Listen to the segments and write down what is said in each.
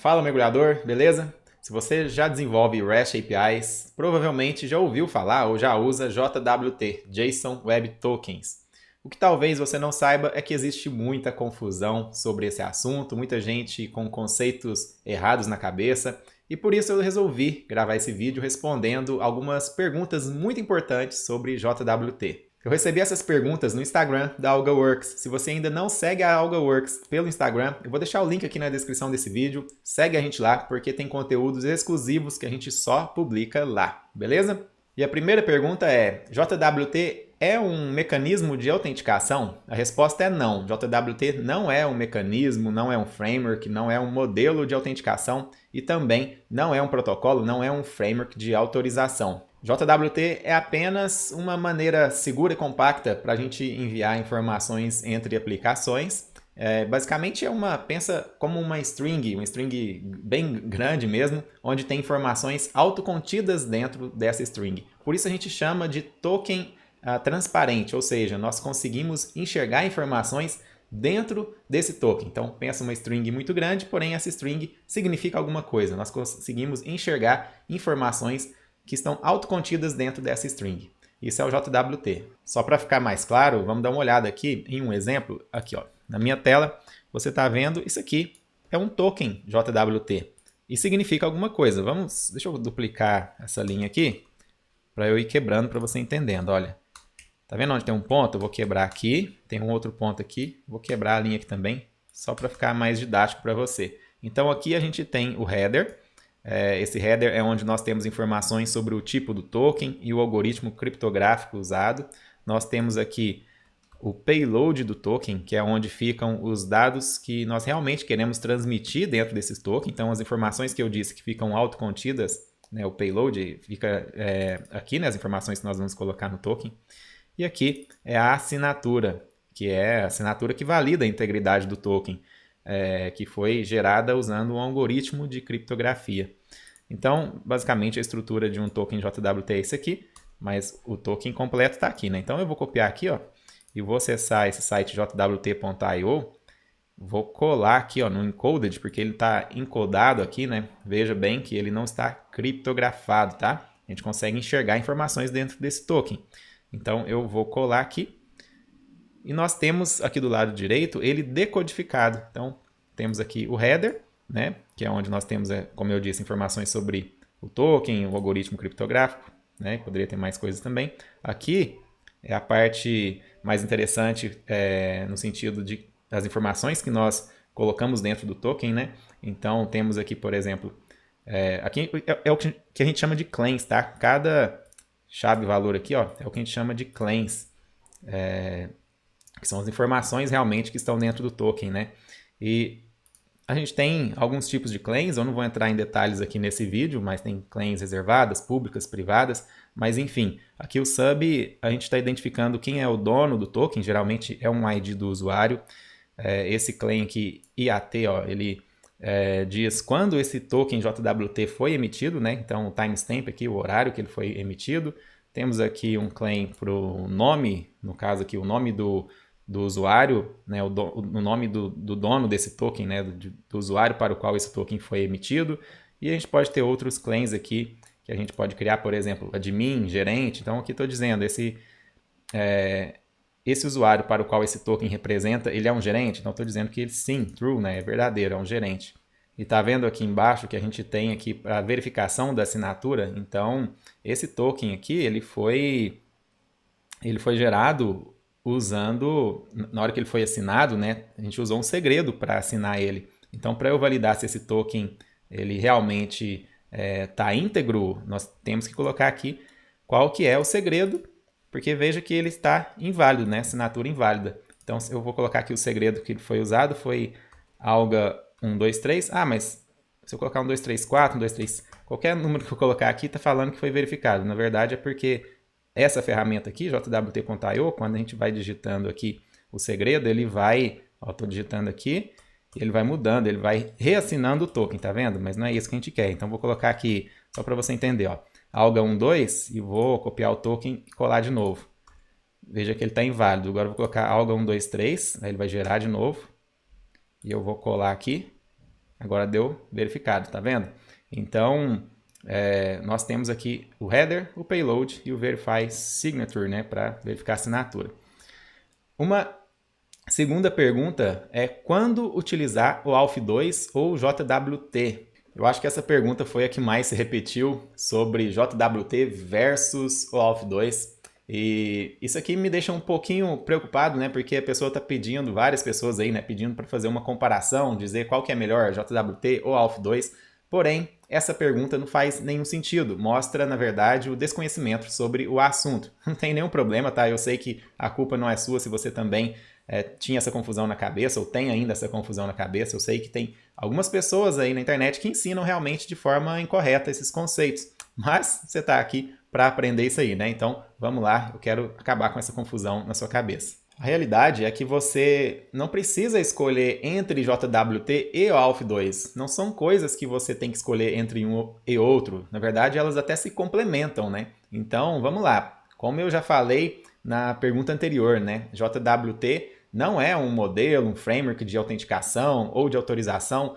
Fala mergulhador, beleza? Se você já desenvolve REST APIs, provavelmente já ouviu falar ou já usa JWT, JSON Web Tokens. O que talvez você não saiba é que existe muita confusão sobre esse assunto, muita gente com conceitos errados na cabeça, e por isso eu resolvi gravar esse vídeo respondendo algumas perguntas muito importantes sobre JWT. Eu recebi essas perguntas no Instagram da AlgaWorks. Se você ainda não segue a AlgaWorks pelo Instagram, eu vou deixar o link aqui na descrição desse vídeo. Segue a gente lá, porque tem conteúdos exclusivos que a gente só publica lá, beleza? E a primeira pergunta é: JWT é um mecanismo de autenticação? A resposta é não. JWT não é um mecanismo, não é um framework, não é um modelo de autenticação e também não é um protocolo, não é um framework de autorização. JWT é apenas uma maneira segura e compacta para a gente enviar informações entre aplicações. Basicamente pensa como uma string bem grande mesmo, onde tem informações autocontidas dentro dessa string. Por isso a gente chama de token transparente, ou seja, nós conseguimos enxergar informações dentro desse token. Então pensa uma string muito grande, porém essa string significa alguma coisa. Nós conseguimos enxergar informações que estão autocontidas dentro dessa string. Isso é o JWT. Só para ficar mais claro, vamos dar uma olhada aqui em um exemplo. Aqui, ó, na minha tela, você está vendo isso aqui é um token JWT e significa alguma coisa. Deixa eu duplicar essa linha aqui para eu ir quebrando para você entendendo. Olha, tá vendo onde tem um ponto? Eu vou quebrar aqui. Tem um outro ponto aqui. Vou quebrar a linha aqui também, só para ficar mais didático para você. Então aqui a gente tem o header. Esse header é onde nós temos informações sobre o tipo do token e o algoritmo criptográfico usado. Nós temos aqui o payload do token, que é onde ficam os dados que nós realmente queremos transmitir dentro desses tokens. Então, as informações que eu disse que ficam autocontidas, né, o payload fica aqui, né, as informações que nós vamos colocar no token. E aqui é a assinatura, que é a assinatura que valida a integridade do token, que foi gerada usando um algoritmo de criptografia. Então, basicamente, a estrutura de um token JWT é esse aqui, mas o token completo está aqui, né? Então, eu vou copiar aqui, ó, e vou acessar esse site jwt.io, vou colar aqui, ó, no encoded, porque ele está encodado aqui, né? Veja bem que ele não está criptografado, tá? A gente consegue enxergar informações dentro desse token. Então, eu vou colar aqui. E nós temos aqui do lado direito ele decodificado. Então, temos aqui o header, né, que é onde nós temos, como eu disse, informações sobre o token, o algoritmo criptográfico, né, poderia ter mais coisas também. Aqui é a parte mais interessante no sentido das informações que nós colocamos dentro do token, né? Então, temos aqui, por exemplo, aqui é o que a gente chama de claims, tá? Cada chave-valor aqui, ó, é o que a gente chama de claims. Que são as informações realmente que estão dentro do token, né? E a gente tem alguns tipos de claims, eu não vou entrar em detalhes aqui nesse vídeo, mas tem claims reservadas, públicas, privadas, mas enfim, aqui o sub, a gente está identificando quem é o dono do token, geralmente é um ID do usuário. Esse claim aqui, IAT, ó, ele diz quando esse token JWT foi emitido, né? Então o timestamp aqui, o horário que ele foi emitido. Temos aqui um claim para o nome, no caso aqui o nome do usuário, né, o nome do dono desse token, né, do usuário para o qual esse token foi emitido. E a gente pode ter outros claims aqui que a gente pode criar, por exemplo, admin, gerente. Então aqui estou dizendo, esse usuário para o qual esse token representa, ele é um gerente? Então estou dizendo que ele sim, true, né, é verdadeiro, é um gerente. E está vendo aqui embaixo que a gente tem aqui para verificação da assinatura. Então, esse token aqui, ele foi gerado usando, na hora que ele foi assinado, né, a gente usou um segredo para assinar ele. Então, para eu validar se esse token ele realmente está íntegro, nós temos que colocar aqui qual que é o segredo, porque veja que ele está inválido, né, assinatura inválida. Então, eu vou colocar aqui o segredo que foi usado, foi alga 1, 2, 3. Ah, mas se eu colocar 1, 2, 3, 4, 1, 2, 3, qualquer número que eu colocar aqui está falando que foi verificado. Na verdade é porque essa ferramenta aqui, jwt.io, quando a gente vai digitando aqui o segredo, ele vai, ó, estou digitando aqui, ele vai mudando, ele vai reassinando o token, tá vendo? Mas não é isso que a gente quer. Então vou colocar aqui, só para você entender, ó, alga 1, 2, e vou copiar o token e colar de novo. Veja que ele está inválido. Agora eu vou colocar alga 1, 2, 3, aí ele vai gerar de novo. E eu vou colar aqui. Agora deu verificado, tá vendo? Então, nós temos aqui o header, o payload e o verify signature, né, para verificar a assinatura. Uma segunda pergunta é quando utilizar o ALF2 ou JWT? Eu acho que essa pergunta foi a que mais se repetiu sobre JWT versus o ALF2. E isso aqui me deixa um pouquinho preocupado, né? Porque a pessoa está pedindo, várias pessoas aí, né? Pedindo para fazer uma comparação, dizer qual que é melhor, JWT ou ALF2. Porém, essa pergunta não faz nenhum sentido. Mostra, na verdade, o desconhecimento sobre o assunto. Não tem nenhum problema, tá? Eu sei que a culpa não é sua se você também tinha essa confusão na cabeça, ou tem ainda essa confusão na cabeça. Eu sei que tem algumas pessoas aí na internet que ensinam realmente de forma incorreta esses conceitos. Mas você está aqui para aprender isso aí, né? Então, vamos lá, eu quero acabar com essa confusão na sua cabeça. A realidade é que você não precisa escolher entre JWT e ALF2. Não são coisas que você tem que escolher entre um e outro. Na verdade, elas até se complementam, né? Então, vamos lá. Como eu já falei na pergunta anterior, né? JWT não é um modelo, um framework de autenticação ou de autorização.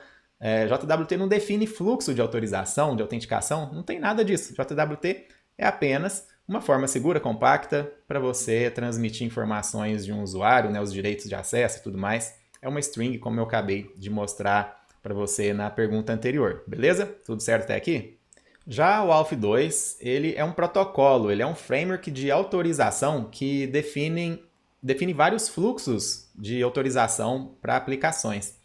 JWT não define fluxo de autorização, de autenticação, não tem nada disso. JWT é apenas uma forma segura, compacta, para você transmitir informações de um usuário, né, os direitos de acesso e tudo mais. É uma string, como eu acabei de mostrar para você na pergunta anterior. Beleza? Tudo certo até aqui? Já o ALF2, ele é um protocolo, ele é um framework de autorização que define vários fluxos de autorização para aplicações.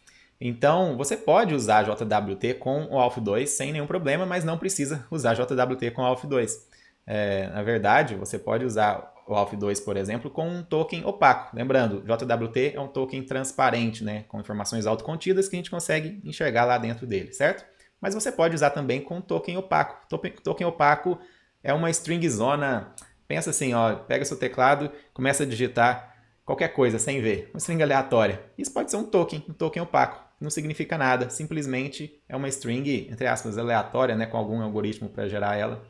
Então, você pode usar JWT com o ALF2 sem nenhum problema, mas não precisa usar JWT com o ALF2. Na verdade, você pode usar o ALF2, por exemplo, com um token opaco. Lembrando, JWT é um token transparente, né, com informações autocontidas que a gente consegue enxergar lá dentro dele, certo? Mas você pode usar também com token opaco. Token opaco é uma string zona. Pensa assim, ó, pega seu teclado, começa a digitar qualquer coisa sem ver, uma string aleatória. Isso pode ser um token opaco. Não significa nada, simplesmente é uma string, entre aspas, aleatória, né, com algum algoritmo para gerar ela,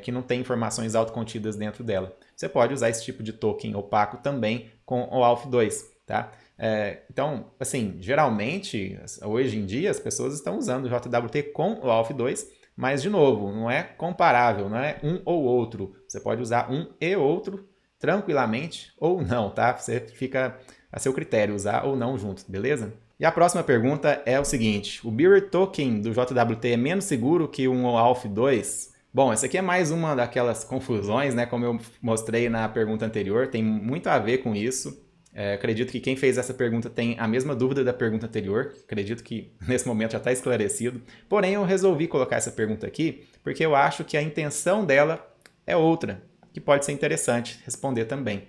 que não tem informações autocontidas dentro dela. Você pode usar esse tipo de token opaco também com o ALF2, tá? Então, assim, geralmente, hoje em dia, as pessoas estão usando o JWT com o ALF2, mas, de novo, não é comparável, não é um ou outro. Você pode usar um e outro tranquilamente ou não, tá? Você fica a seu critério usar ou não junto, beleza? E a próxima pergunta é o seguinte: o Bearer Token do JWT é menos seguro que um ALF2? Bom, essa aqui é mais uma daquelas confusões, né? Como eu mostrei na pergunta anterior, tem muito a ver com isso. Acredito que quem fez essa pergunta tem a mesma dúvida da pergunta anterior. Acredito que nesse momento já está esclarecido. Porém, eu resolvi colocar essa pergunta aqui porque eu acho que a intenção dela é outra, que pode ser interessante responder também.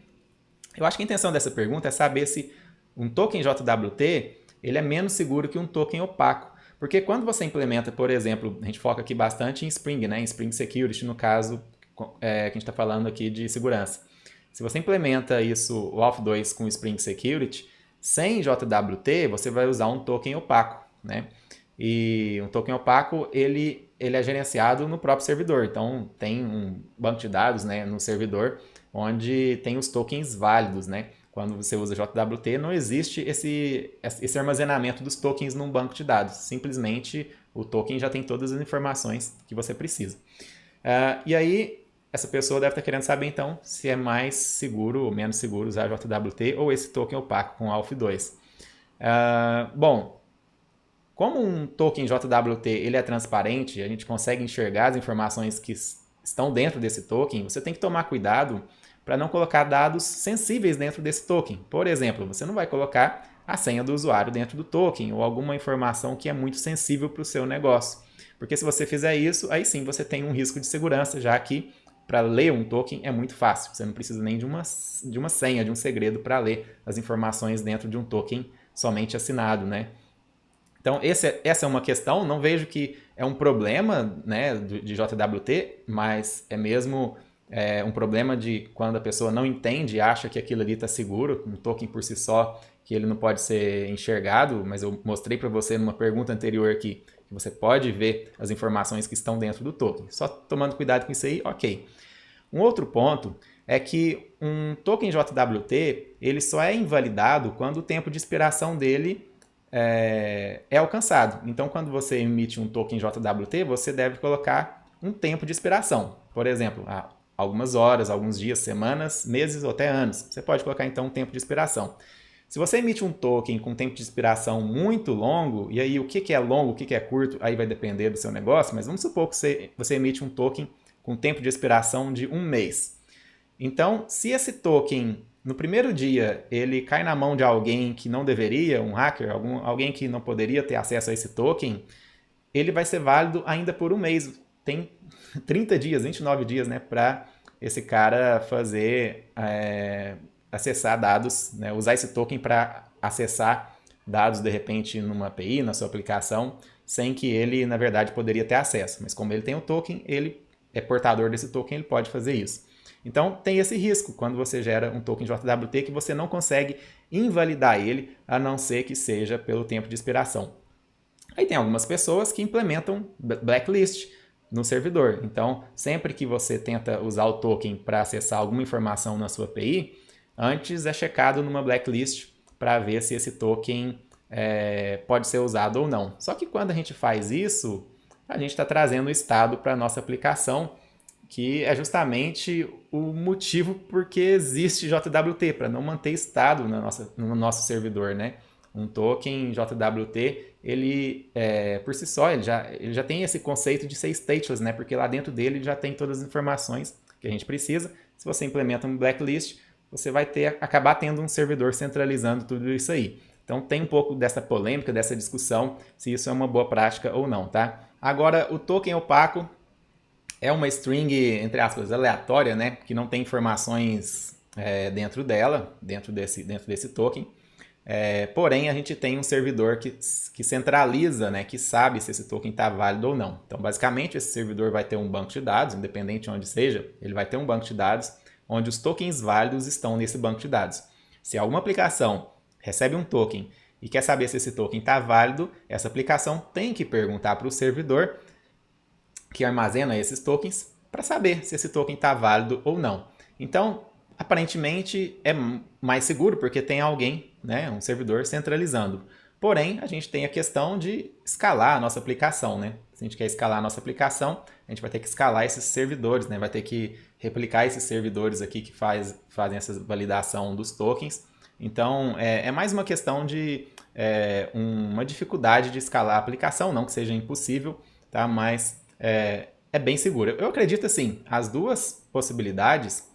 Eu acho que a intenção dessa pergunta é saber se um token JWT ele é menos seguro que um token opaco. Porque quando você implementa, por exemplo, a gente foca aqui bastante em Spring, né? Em Spring Security, no caso, que a gente está falando aqui de segurança. Se você implementa isso, o ALF2 com Spring Security, sem JWT, você vai usar um token opaco, né? E um token opaco, ele é gerenciado no próprio servidor. Então, tem um banco de dados, né, no servidor, onde tem os tokens válidos, né? Quando você usa JWT, não existe esse armazenamento dos tokens num banco de dados. Simplesmente, o token já tem todas as informações que você precisa. E aí, essa pessoa deve estar querendo saber, então, se é mais seguro ou menos seguro usar JWT ou esse token opaco com ALF2. Bom, como um token JWT ele é transparente, a gente consegue enxergar as informações que estão dentro desse token, você tem que tomar cuidado para não colocar dados sensíveis dentro desse token. Por exemplo, você não vai colocar a senha do usuário dentro do token ou alguma informação que é muito sensível para o seu negócio. Porque se você fizer isso, aí sim você tem um risco de segurança, já que para ler um token é muito fácil. Você não precisa nem de uma senha, de um segredo para ler as informações dentro de um token somente assinado, né? Então, essa é uma questão. Não vejo que é um problema, né, de JWT, mas é mesmo um problema de quando a pessoa não entende e acha que aquilo ali está seguro, um token por si só, que ele não pode ser enxergado, mas eu mostrei para você numa pergunta anterior aqui, que você pode ver as informações que estão dentro do token. Só tomando cuidado com isso aí, ok. Um outro ponto é que um token JWT, ele só é invalidado quando o tempo de expiração dele é alcançado. Então, quando você emite um token JWT, você deve colocar um tempo de expiração. Por exemplo, algumas horas, alguns dias, semanas, meses ou até anos. Você pode colocar, então, um tempo de expiração. Se você emite um token com tempo de expiração muito longo, e aí o que é longo, o que é curto, aí vai depender do seu negócio, mas vamos supor que você emite um token com tempo de expiração de 1 mês. Então, se esse token, no primeiro dia, ele cai na mão de alguém que não deveria, um hacker, alguém que não poderia ter acesso a esse token, ele vai ser válido ainda por 1 mês. Tem 30 dias, 29 dias, né, para esse cara fazer, acessar dados, né, usar esse token para acessar dados, de repente, numa API, na sua aplicação, sem que ele, na verdade, poderia ter acesso. Mas como ele tem o token, ele é portador desse token, ele pode fazer isso. Então, tem esse risco quando você gera um token JWT que você não consegue invalidar ele, a não ser que seja pelo tempo de expiração. Aí tem algumas pessoas que implementam blacklist no servidor. Então, sempre que você tenta usar o token para acessar alguma informação na sua API, antes é checado numa blacklist para ver se esse token pode ser usado ou não. Só que quando a gente faz isso, a gente está trazendo o estado para a nossa aplicação, que é justamente o motivo porque existe JWT, para não manter estado no nosso servidor, né? Um token JWT, ele por si só, ele já tem esse conceito de ser stateless, né? Porque lá dentro dele já tem todas as informações que a gente precisa. Se você implementa um blacklist, você vai acabar tendo um servidor centralizando tudo isso aí. Então tem um pouco dessa polêmica, dessa discussão, se isso é uma boa prática ou não, tá? Agora, o token opaco é uma string, entre aspas, aleatória, né? Que não tem informações dentro dela, dentro desse token. Porém, a gente tem um servidor que centraliza, né? Que sabe se esse token está válido ou não. Então, basicamente, esse servidor vai ter um banco de dados, independente de onde seja, ele vai ter um banco de dados onde os tokens válidos estão nesse banco de dados. Se alguma aplicação recebe um token e quer saber se esse token está válido, essa aplicação tem que perguntar para o servidor que armazena esses tokens para saber se esse token está válido ou não. Então, aparentemente é mais seguro porque tem alguém, né, um servidor centralizando. Porém, a gente tem a questão de escalar a nossa aplicação, né? Se a gente quer escalar a nossa aplicação, a gente vai ter que escalar esses servidores, né? Vai ter que replicar esses servidores aqui que fazem essa validação dos tokens. Então, é mais uma questão de uma dificuldade de escalar a aplicação, não que seja impossível, tá? Mas é bem seguro. Eu acredito assim, as duas possibilidades,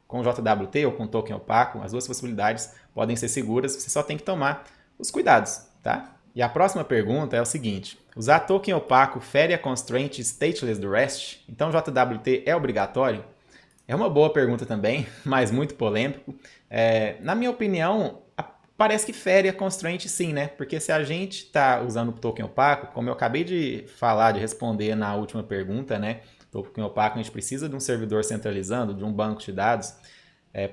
com JWT ou com token opaco, as duas possibilidades podem ser seguras, você só tem que tomar os cuidados, tá? E a próxima pergunta é o seguinte: usar token opaco fere a constraint stateless do REST? Então JWT é obrigatório? É uma boa pergunta também, mas muito polêmico. Na minha opinião, parece que fere a constraint sim, né? Porque se a gente está usando o token opaco, como eu acabei de falar, de responder na última pergunta, né? Token opaco, a gente precisa de um servidor centralizando, de um banco de dados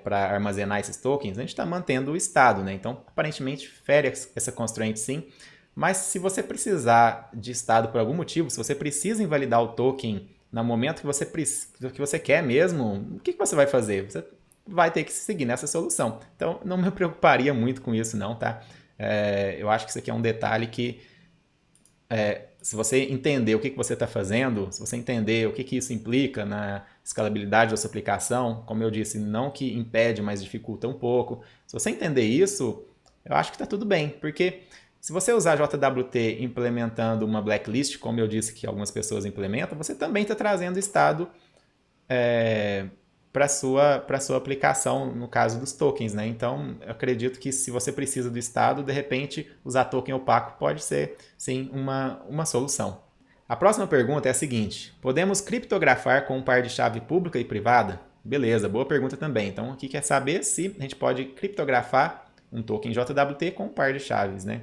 para armazenar esses tokens, a gente está mantendo o estado, né? Então, aparentemente, fere essa constraint sim. Mas se você precisar de estado por algum motivo, se você precisa invalidar o token no momento que você quer mesmo, o que você vai fazer? Você vai ter que seguir nessa solução. Então, não me preocuparia muito com isso não, tá? Eu acho que isso aqui é um detalhe que, se você entender o que você está fazendo, se você entender o que isso implica na escalabilidade da sua aplicação, como eu disse, não que impede, mas dificulta um pouco. Se você entender isso, eu acho que está tudo bem, porque se você usar JWT implementando uma blacklist, como eu disse que algumas pessoas implementam, você também está trazendo estado para a sua aplicação, no caso dos tokens, né? Então, eu acredito que se você precisa do estado, de repente, usar token opaco pode ser, sim, uma solução. A próxima pergunta é a seguinte: podemos criptografar com um par de chave pública e privada? Beleza, boa pergunta também. Então, aqui quer saber se a gente pode criptografar um token JWT com um par de chaves, né?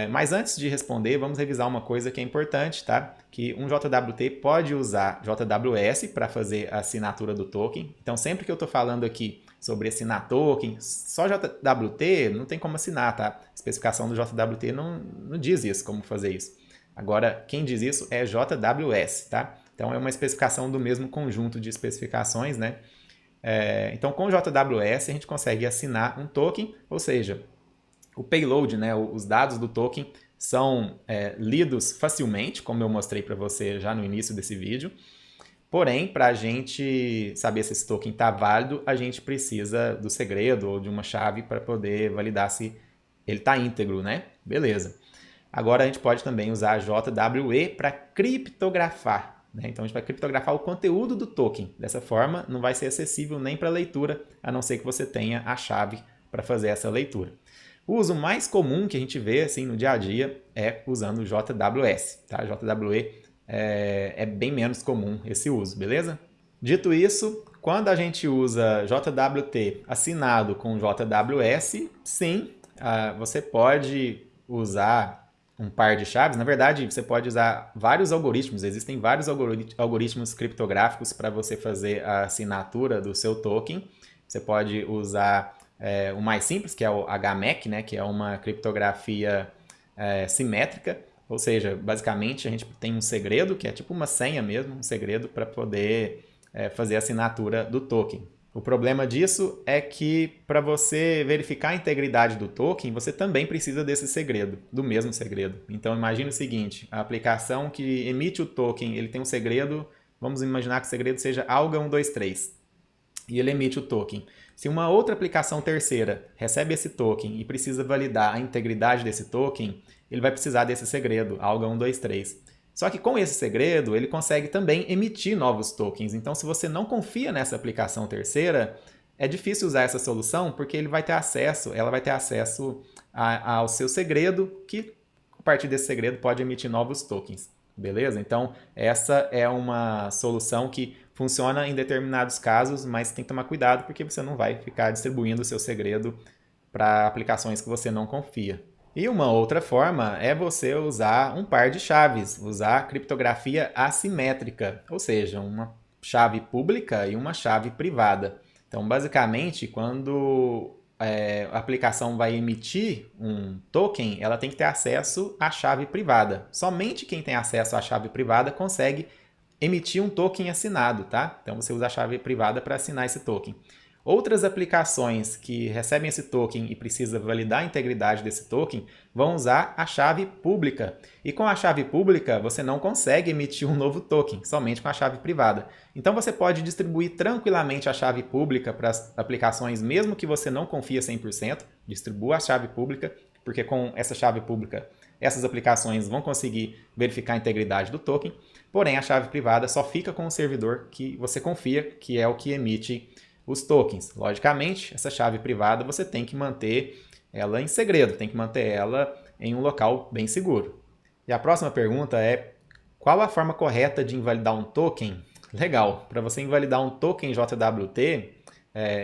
Mas antes de responder, vamos revisar uma coisa que é importante, tá? Que um JWT pode usar JWS para fazer a assinatura do token. Então, sempre que eu estou falando aqui sobre assinar token, só JWT não tem como assinar, tá? A especificação do JWT não diz isso, como fazer isso. Agora, quem diz isso é JWS, tá? Então, é uma especificação do mesmo conjunto de especificações, né? Então, com JWS, a gente consegue assinar um token, ou seja, o payload, né, os dados do token, são lidos facilmente, como eu mostrei para você já no início desse vídeo. Porém, para a gente saber se esse token está válido, a gente precisa do segredo ou de uma chave para poder validar se ele está íntegro, né? Beleza. Agora a gente pode também usar a JWE para criptografar, né? Então a gente vai criptografar o conteúdo do token. Dessa forma, não vai ser acessível nem para leitura, a não ser que você tenha a chave para fazer essa leitura. O uso mais comum que a gente vê assim, no dia a dia é usando o JWS, tá? JWE é bem menos comum esse uso, beleza? Dito isso, quando a gente usa JWT assinado com JWS, sim, você pode usar um par de chaves. Na verdade, você pode usar vários algoritmos. Existem vários algoritmos criptográficos para você fazer a assinatura do seu token. Você pode usar o mais simples, que é o HMAC, né, que é uma criptografia simétrica. Ou seja, basicamente a gente tem um segredo, que é tipo uma senha mesmo, um segredo para poder fazer a assinatura do token. O problema disso é que para você verificar a integridade do token, você também precisa desse segredo, do mesmo segredo. Então imagine o seguinte, a aplicação que emite o token, ele tem um segredo, vamos imaginar que o segredo seja alga123, e ele emite o token. Se uma outra aplicação terceira recebe esse token e precisa validar a integridade desse token, ele vai precisar desse segredo, alga123. Só que com esse segredo, ele consegue também emitir novos tokens. Então, se você não confia nessa aplicação terceira, é difícil usar essa solução porque ela vai ter acesso ao seu segredo, que a partir desse segredo pode emitir novos tokens. Beleza? Então, essa é uma solução que funciona em determinados casos, mas tem que tomar cuidado porque você não vai ficar distribuindo o seu segredo para aplicações que você não confia. E uma outra forma é você usar um par de chaves, usar criptografia assimétrica, ou seja, uma chave pública e uma chave privada. Então, basicamente, quando a aplicação vai emitir um token, ela tem que ter acesso à chave privada. Somente quem tem acesso à chave privada consegue emitir um token assinado, tá? Então, você usa a chave privada para assinar esse token. Outras aplicações que recebem esse token e precisam validar a integridade desse token vão usar a chave pública. E com a chave pública, você não consegue emitir um novo token, somente com a chave privada. Então você pode distribuir tranquilamente a chave pública para as aplicações, mesmo que você não confia 100%, distribua a chave pública, porque com essa chave pública, essas aplicações vão conseguir verificar a integridade do token, porém a chave privada só fica com o servidor que você confia, que é o que emite os tokens. Logicamente, essa chave privada você tem que manter ela em segredo, tem que manter ela em um local bem seguro. E a próxima pergunta é: qual a forma correta de invalidar um token? Legal, para você invalidar um token JWT,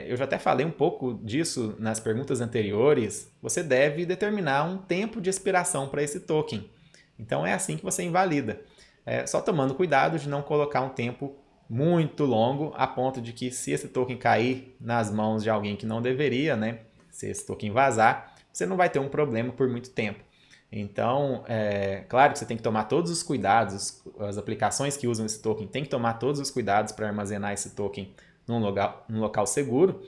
eu já até falei um pouco disso nas perguntas anteriores, você deve determinar um tempo de expiração para esse token. Então é assim que você invalida. Só tomando cuidado de não colocar um tempo muito longo, a ponto de que se esse token cair nas mãos de alguém que não deveria, né, se esse token vazar, você não vai ter um problema por muito tempo. Então, claro que você tem que tomar todos os cuidados, as aplicações que usam esse token têm que tomar todos os cuidados para armazenar esse token num local seguro,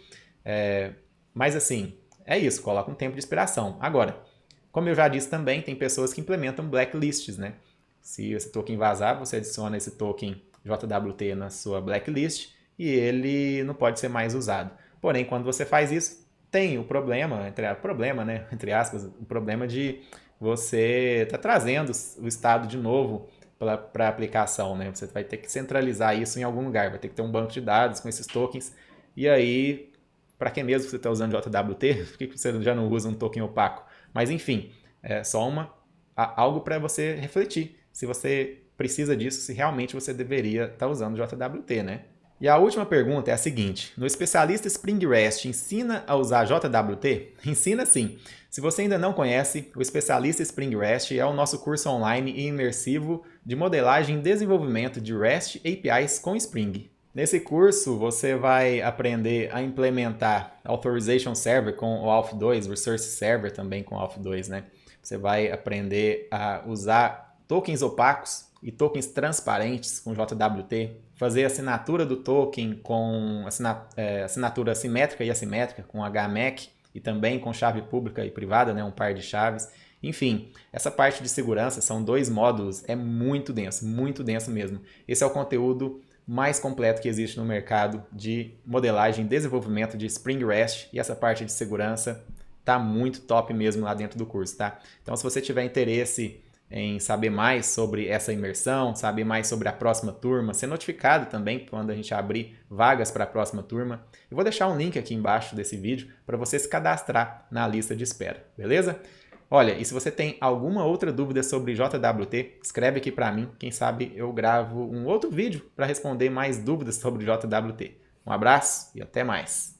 mas assim, é isso, coloca um tempo de expiração. Agora, como eu já disse também, tem pessoas que implementam blacklists, né? Se esse token vazar, você adiciona esse token JWT na sua blacklist e ele não pode ser mais usado. Porém, quando você faz isso, tem o problema, entre aspas, o problema de você estar trazendo o estado de novo para a aplicação, né? Você vai ter que centralizar isso em algum lugar, vai ter que ter um banco de dados com esses tokens. E aí, para que mesmo você está usando JWT? Por que você já não usa um token opaco? Mas enfim, é só algo para você refletir. Se você precisa disso, se realmente você deveria estar usando JWT, né? E a última pergunta é a seguinte: no especialista Spring REST ensina a usar JWT? Ensina sim. Se você ainda não conhece, o especialista Spring REST é o nosso curso online e imersivo de modelagem e desenvolvimento de REST APIs com Spring. Nesse curso, você vai aprender a implementar Authorization Server com o Auth2, Resource Server também com o Auth2, né? Você vai aprender a usar tokens opacos e tokens transparentes com JWT, fazer a assinatura do token com assinatura simétrica e assimétrica com HMAC, e também com chave pública e privada, né, um par de chaves. Enfim, essa parte de segurança são 2 módulos, é muito denso mesmo. Esse é o conteúdo mais completo que existe no mercado de modelagem e desenvolvimento de Spring REST, e essa parte de segurança tá muito top mesmo lá dentro do curso, tá? Então, se você tiver interesse em saber mais sobre essa imersão, saber mais sobre a próxima turma, ser notificado também quando a gente abrir vagas para a próxima turma, eu vou deixar um link aqui embaixo desse vídeo para você se cadastrar na lista de espera, beleza? Olha, e se você tem alguma outra dúvida sobre JWT, escreve aqui para mim, quem sabe eu gravo um outro vídeo para responder mais dúvidas sobre JWT. Um abraço e até mais!